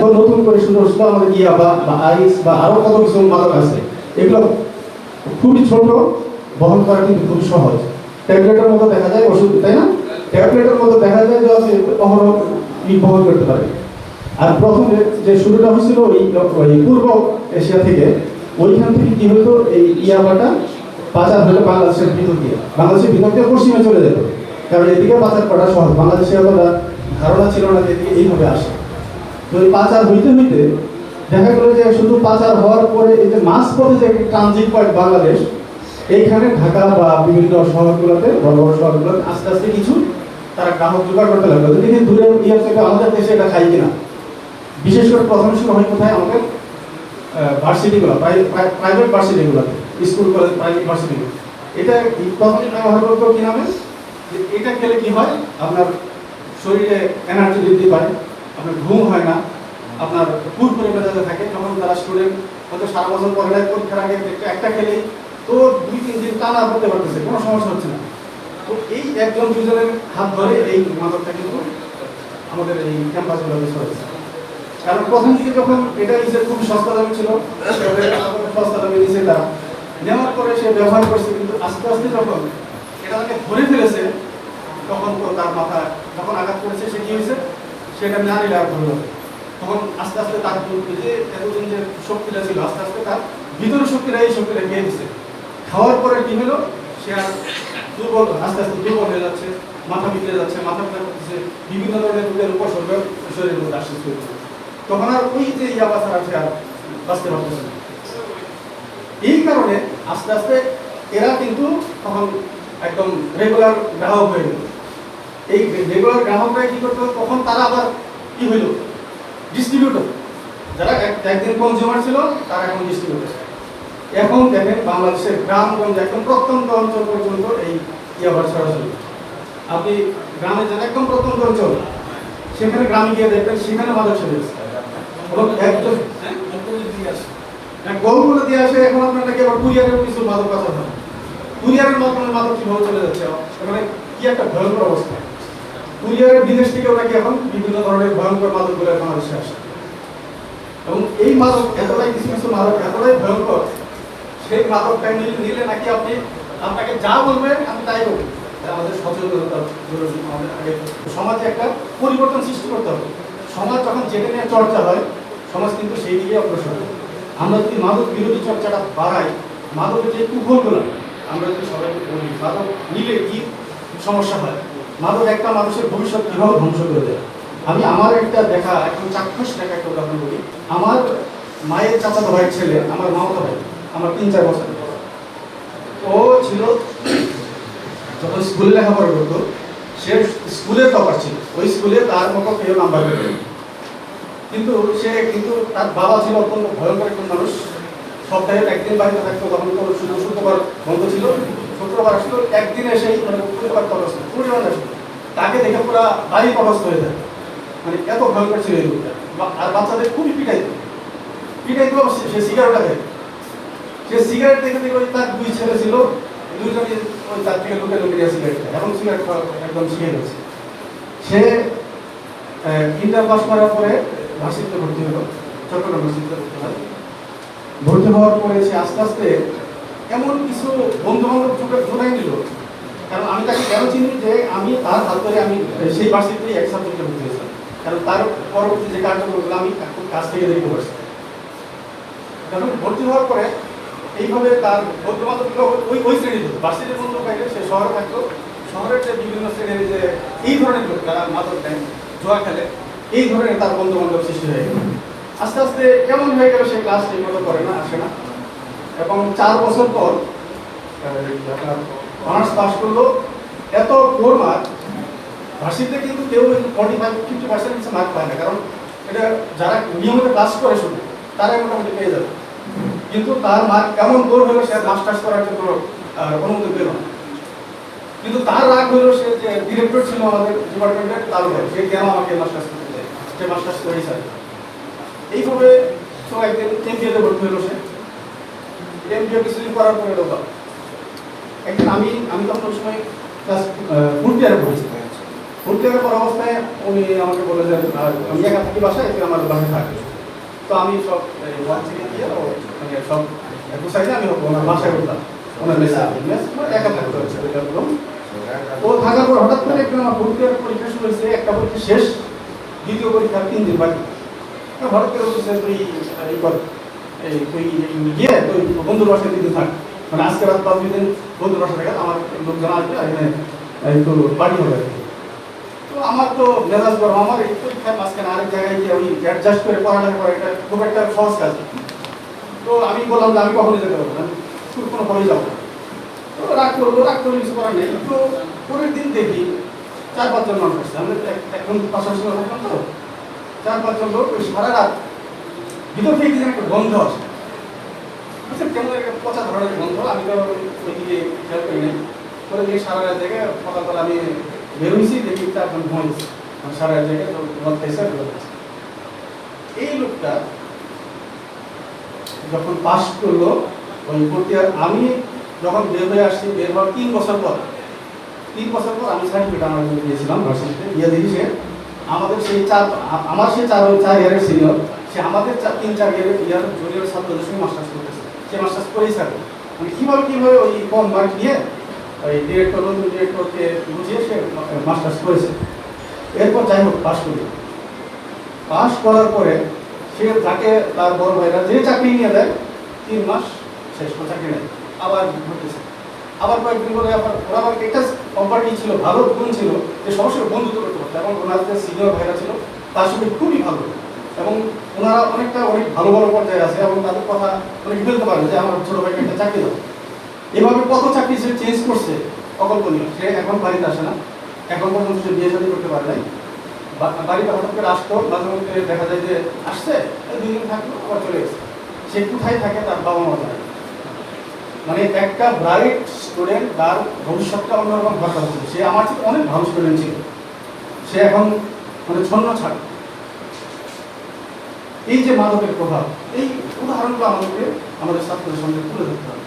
এখন নতুন করে শুরু হচ্ছে আমাদের ইয়াবা বা আইস বা আরো কত কিছু মাদক আছে, এগুলো খুবই ছোট, বহন করা কিন্তু খুবই সহজ। ট্যাবলেটের মতো দেখা যায় ওষুধ, তাই না? ট্যাবলেটের মতো দেখা যায় যে আপনি অহরহ বহন করতে পারে। আর প্রথমে যে শুরুটা হয়েছিল ওই পূর্ব এশিয়া থেকে, ওইখান থেকে কি হতো, এই ইয়াবাটা পাচার হলো বাংলাদেশের ভিতর দিয়ে, বাংলাদেশের ভিতর দিয়ে পশ্চিমে চলে যেত, কারণ এদিকে পাচার করা সহজ। বাংলাদেশে এতটা ধারণা ছিল না যে এদিকে এইভাবে আসে। তো এই পাচার হইতে হইতে দেখা গেল যে শুধু পাচার হওয়ার পরে এই যে মাঝ পথে যে ট্রানজিট পয়েন্ট বাংলাদেশ, এইখানে ঢাকা বা বিভিন্ন শহরগুলোতে, বড় বড় শহরগুলোতে আস্তে আস্তে কিছু তারা গ্রাহক জোগাড় করতে লাগলো। যদি দূরে ইয়ে থেকে আমাদের দেশে এটা খাই কিনা, বিশেষ করে প্রথম শুরু হয় কোথায়, আমাদের ভার্সিটিগুলো, প্রাইভেট ভার্সিটিগুলোতে, স্কুল কলেজ প্রাইভেট ভার্সিটিগুলো। এটা প্রথমে ব্যবহার করতো কি নামে, এটা খেলে কি হয়, আপনার শরীরে এনার্জি বৃদ্ধি পায়, আপনার ঘুম হয় না, আপনার ফুরফুরে মেজাজে থাকে। যখন তারা স্টুডেন্ট হয়তো সারা বছর পরে পরীক্ষার আগে একটা খেলেই তো 2-3 দিন টানা পড়তে পারতেছে, কোনো সমস্যা হচ্ছে না। তো এই একজন দুজনের হাত ধরে এই মাদকটা কিন্তু আমাদের এই ক্যাম্পাসগুলোতে ছড়াচ্ছে। কারণ প্রথম দিকে যখন এটা নিচে খুব সস্তা দামে ছিল, সস্তা দামে নিচে তারা নেওয়ার পরে সে ব্যবহার করছে, কিন্তু আস্তে আস্তে যখন এটা তাকে ধরে ফেলেছে, তখন তো তার মাথা যখন আঘাত করেছে, সে কি হয়েছে, সেটা না নিলে আর ধরল। তখন আস্তে আস্তে তার যে এতদিন যে শক্তিটা ছিল, আস্তে আস্তে তার ভিতরের শক্তিটা এই শক্তিটা খেয়ে দিচ্ছে। খাওয়ার পরে কি হলো, সে আর দুর্বল, আস্তে আস্তে দুর্বল হয়ে যাচ্ছে, মাথা বিগড়ে যাচ্ছে, মাথা ব্যথা করতেছে, বিভিন্ন ধরনের রোগের উপসর্গ শরীরের মধ্যে আসছে। তখন আর ওই যে ইয়াবা ছাড়া সে আর বাঁচতে পারতেছে না। এই কারণে আস্তে আস্তে এরা কিন্তু তখন একদম রেগুলার গ্রাহক হয়ে গেল। এই রেগুলার গ্রাহকরা কি করতো, তখন তারা আবার কি হইল, ডিস্ট্রিবিউটর। যারা একদিন কনজিউমার ছিল, তারা এখন ডিস্ট্রিবিউটর। এখন দেখেন বাংলাদেশের গ্রামগঞ্জ একদম প্রত্যন্ত অঞ্চল পর্যন্ত এই ইয়াবার সরাসরি। আপনি গ্রামে যান, একদম প্রত্যন্ত অঞ্চল, সেখানে গ্রামে গিয়ে দেখবেন সেখানে মাদক সেবী একজন গল্পগুলো দিয়ে আসে। এখন আপনার নাকি আবার কুরিয়ারের কিছু মাদক পাচার হয়, কুরিয়ারের মাধ্যমে মাদক কিভাবে চলে যাচ্ছে, মানে কি একটা ভয়ঙ্কর অবস্থা। কুরিয়ারের বিদেশ থেকেও নাকি এখন বিভিন্ন ধরনের ভয়ঙ্কর মাদকগুলো বাংলাদেশে আসে। এবং এই মাদক এতটাই, কিছু কিছু মাদক এতটাই ভয়ঙ্কর, সেই মাদকটা নিলে নাকি আপনাকে যা বলবেন আমি তাই করবো। আমাদের সচেতনতা জরুরি। আমাদের আগে সমাজে একটা পরিবর্তন সৃষ্টি করতে হবে। সমাজ যখন যেটা নিয়ে চর্চা হয়, সমাজ কিন্তু সেই দিকে অগ্রসর হয়। আমরা যদি মাদক বিরোধী চর্চাটা বাড়াই, মাদকের যে কুফলগুলো আমরা যদি সবাইকে বলি, মাদক নিলে কি সমস্যা হয়, মাদক একটা মানুষের ভবিষ্যৎ কীভাবে ধ্বংস করে দেয়। আমি আমার একটা দেখা, একদম চাক্ষুষ দেখা একটা উদাহরণ বলি। আমার মায়ের চাচাতো ভাইয়ের ছেলে, আমার মামাতো ভাই, আমার 3-4 বছর, ও ছিল যখন স্কুলে লেখাপড়া করতো, সে স্কুলের টপার ছিল, ওই স্কুলে তার মতো কেউ নাম্বার পেত। কিন্তু তার বাবা ছিল অত্যন্ত ভয়ঙ্কর একজন মানুষ। সপ্তাহে একদিন বাড়িতে থাকতো, তখন তো শুক্রবার বন্ধ ছিল, শুক্রবার আসতো, একদিন এসেই মানে শুক্রবার তটস্থ আসতো, তাকে দেখে পুরা বাড়ি তটস্থ হয়ে যায়। মানে এত ভয়ঙ্কর ছিল এই লোকটা। আর বাচ্চাদের খুবই পিটাইতো, সে সিগারেট খায়। সে সিগারেট দেখে দেখে ওই তার 2 ছেলে ছিল, দুইজনই ওই তার থেকে লুকে সিগারেট খায়, এখন সিগারেট খাওয়া একদম শিখে গেছে। সে ইন্টার পাস করার পরে ভার্সিটিতে ভর্তি হলো, চট্টগ্রাম ভার্সিটিতে ভর্তি হয়। ভর্তি হওয়ার পরে সে আস্তে আস্তে এমন কিছু বন্ধু বান্ধব জোটাই নিল। কারণ আমি তাকে কেন চিনি, যে আমি তার হাত ধরে আমি সেই ভার্সিটিতে এক সাবজেক্টে ভর্তি হয়েছিলাম। কারণ তার পরবর্তী যে কার্যক্রমগুলো আমি কাছ থেকে দেখতে পারছি। কারণ ভর্তি হওয়ার পরে এইভাবে তার বন্ধু বান্ধবগুলো ওই শ্রেণীর ভার্সিটির বন্ধু পাইলে সে শহরে থাকতো, শহরের যে বিভিন্ন শ্রেণীর যে এই ধরনের লোক যারা মাদক দেয়, জোয়া খেলে, এই ধরনের তার বন্ধু বান্ধব সৃষ্টি হয়ে গেল। আস্তে আস্তে কেমন হয়ে গেল, সে ক্লাস ঠিকমতো করে না, আসে না। এবং 4 বছর পর আপনার অনার্স পাস করলো, এত পোর মার্ক। ভার্সিটিতে কিন্তু কেউ 45-50% মার্ক পায় না, কারণ এটা যারা নিয়মিত ক্লাস করে শুধু তারাই মোটামুটি পেয়ে যাবে। কিন্তু তার মার্ক এমন পোর হলো, সে মাস্টার্স করার জন্য অনুমতি পেল না। কিন্তু তার রাগ হলো, সে যে ডিরেক্টর ছিল আমাদের ডিপার্টমেন্টের, তার ভাই, সে কেন আমাকে মাস্টার্স করতে চায়, সে মাস্টার্স করেই চায়। এইভাবে তো একদিন এমবিএতে ভর্তি হলো। সে এমবিএ কিছুদিন করার পরে লোক একদিন আমি তখন ওই সময় ক্লাস 4 ইয়ারে পড়েছি। ভর্তি হয়ে পর অবস্থায় উনি আমাকে বলে যে আমি একা থাকি বাসায়, তুই আমার বাসায় থাকবে। তো আমি সব ওয়ান থেকে দিয়ে মানে সব গুছাইলে আমি ওনার বাসায় উঠলাম, ওনার মেসে একা থাকতে হচ্ছে। ও থাকার পর হঠাৎ করে একদিন আমার ভর্তি হওয়ার পরীক্ষা শুরু হয়েছে, একটা পরীক্ষা শেষ, দ্বিতীয় পরীক্ষার 3 দিন বাকি। হঠাৎ করে বলছে তুই এই কর, এই তুই গিয়ে তুই বন্ধুর বাসায় 3 দিন থাক, মানে আজকে রাত 5 দিন বন্ধুর বাসায় থাকা, আমার লোকজন আসবে এখানে তোর পার্টি হবে। তো আমার তো মেজাজ গরম, আমার এই পরীক্ষার মাঝখানে আরেক জায়গায় গিয়ে ওই অ্যাডজাস্ট করে পড়ালেখা করা এটা খুব একটা সহজ কাজ। তো আমি বললাম যে আমি কখনই যেতে পারবো না, আমি কোনোভাবেই যাবো না। তো রাগ করলো কিছু করার নেই। তো পরের দিন দেখি 4-5 জন মানুষ আসছে, আমরা এখন পাশাপাশি থাকতাম, তো 4-5 জন লোক ওই সারা রাত ভিতর থেকে কিছু একটা গন্ধ আসে, বুঝছেন, কেমন একটা পচা ধরনের গন্ধ। আমি তো ওইদিকে খেয়াল করি নাই, পরে দিয়ে সারা রাত জায়গায় সকালবেলা আমি বেরোইছি, দেখি 4 জন ঘুমাইছে, সারা রাত জায়গায় মদ খাইছে। এই লোকটা যখন পাস করলো ওই ভর্তি, আমি যখন বের হয়ে আসছি, বের হওয়ার 3 বছর পর আমি সার্টিফিকেট আমার জন্য দিয়েছিলাম ভার্সিটিতে, দিয়ে দেখি সে আমাদের সেই আমার সেই 4 ইয়ারের সিনিয়র, সে আমাদের 3-4 ইয়ার জুনিয়র ছাত্রদের সঙ্গে মাস্টার্স করতেছে, সে মাস্টার্স করেই থাকে। মানে কীভাবে ওই কম মার্ক নিয়ে ওই নতুন ডিরেক্টরকে বুঝিয়ে সে মাস্টার্স করেছে। এরপর যাই হোক পাস করার পরে সে তাকে তার বড় ভাইরা যে চাকরি নিয়ে দেয় 3 মাস শেষ করে চাকরি নেয়, আবার ঘুরতেছে। আবার কয়েকদিন পরে ওরা আবার একটা কোম্পানি ছিল, ভালো গুণ ছিল যে সবার সঙ্গে বন্ধুত্ব করতে পারতো, এবং ওনার যে সিনিয়র ভাইরা ছিল তার সঙ্গে খুবই ভালো, এবং ওনারা অনেক ভালো পর্যায়ে আছে, এবং তাদের কথা অনেক বলতে পারে যে আমার ছোট ভাইকে একটা চাকরি দাও। এভাবে কত চাকরি সে চেঞ্জ করছে অকল্পনীয়। সে এখন বাড়িতে আসে না, এখন পর্যন্ত সে বিয়ে শাদী করতে পারে নাই। বাড়িতে হঠাৎ করে আসতো, মাঝে মধ্যে দেখা যায় যে আসছে 2 দিন থাকলো আবার চলে গেছে। সে কোথায় থাকে তার বাবা মা জানে। মানে একটা ব্রাইট স্টুডেন্ট, তার ভবিষ্যৎটা অন্যরকম কথা হচ্ছে। সে আমার থেকে অনেক ভালো স্টুডেন্ট ছিল, সে এখন মানে ছন্ন ছাড়। এই যে মাদকের প্রভাব, এই উদাহরণগুলো আমাদের ছাত্রদের সঙ্গে তুলে ধরতে হবে।